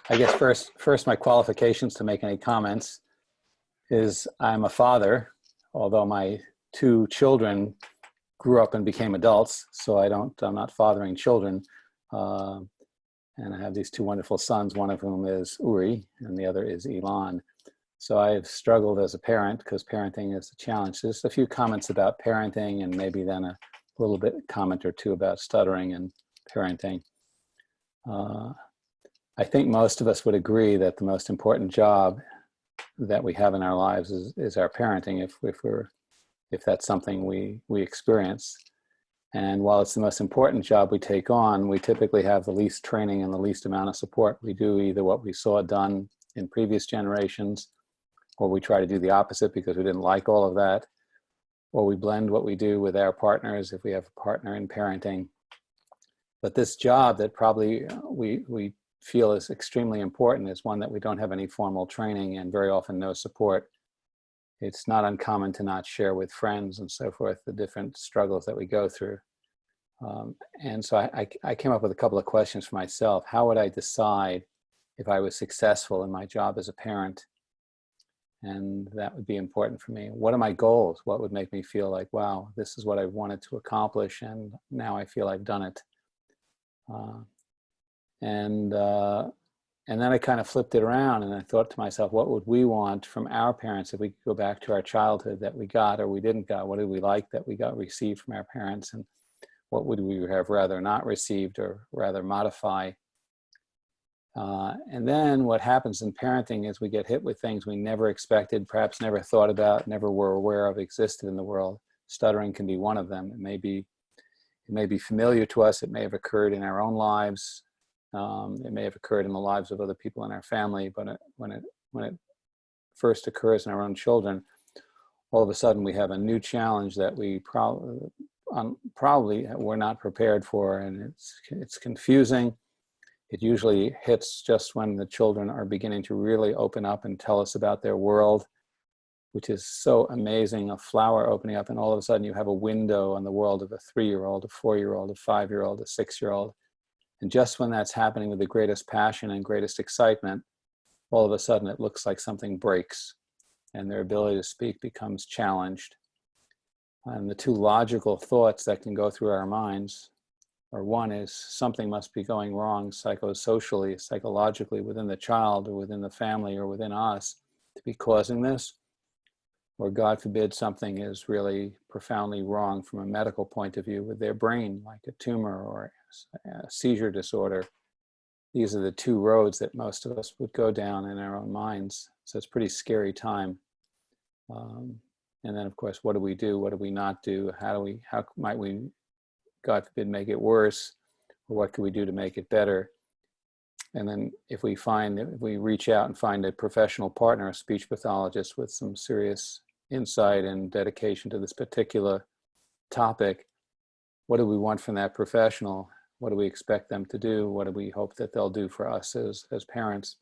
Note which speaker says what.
Speaker 1: I guess first my qualifications to make any comments is I'm a father, although my two children grew up and became adults, so I'm not fathering children. Uh, and I have these two wonderful sons, one of whom is Uri and the other is Elon. So I've struggled as a parent because parenting is a challenge. So just a few comments about parenting and maybe then a little bit comment or two about stuttering and parenting. I think most of us would agree that the most important job that we have in our lives is our parenting, if that's something we experience. And while it's the most important job we take on, we typically have the least training and the least amount of support. We do either what we saw done in previous generations, or we try to do the opposite because we didn't like all of that, or we blend what we do with our partners if we have a partner in parenting. But this job that probably we feel is extremely important is one that we don't have any formal training and very often no support. It's not uncommon to not share with friends and so forth the different struggles that we go through. And so I came up with a couple of questions for myself. How would I decide if I was successful in my job as a parent? And that would be important for me. What are my goals? What would make me feel like, wow, this is what I wanted to accomplish and now I feel I've done it. And then I kind of flipped it around and I thought to myself, what would we want from our parents if we could go back to our childhood that we got or we didn't got? What did we like that we got received from our parents? And what would we have rather not received or rather modify? And then what happens in parenting is we get hit with things we never expected, perhaps never thought about, never were aware of existed in the world. Stuttering can be one of them. It may be familiar to us. It may have occurred in our own lives. It may have occurred in the lives of other people in our family, but when it first occurs in our own children, all of a sudden we have a new challenge that we probably were not prepared for, and it's confusing. It usually hits just when the children are beginning to really open up and tell us about their world, which is so amazing, a flower opening up, and all of a sudden you have a window on the world of a 3-year-old, a 4-year-old, a 5-year-old, a 6-year-old. And just when that's happening with the greatest passion and greatest excitement, all of a sudden it looks like something breaks and their ability to speak becomes challenged. And the two logical thoughts that can go through our minds are, one is something must be going wrong psychosocially, psychologically within the child or within the family or within us to be causing this. Or God forbid something is really profoundly wrong from a medical point of view with their brain, like a tumor or a seizure disorder. These are the two roads that most of us would go down in our own minds. So it's a pretty scary time. And then of course, what do we do? What do we not do? How might we, God forbid, make it worse? Or what can we do to make it better? And then if we reach out and find a professional partner, a speech pathologist with some serious insight and dedication to this particular topic, what do we want from that professional? What do we expect them to do? What do we hope that they'll do for us as parents?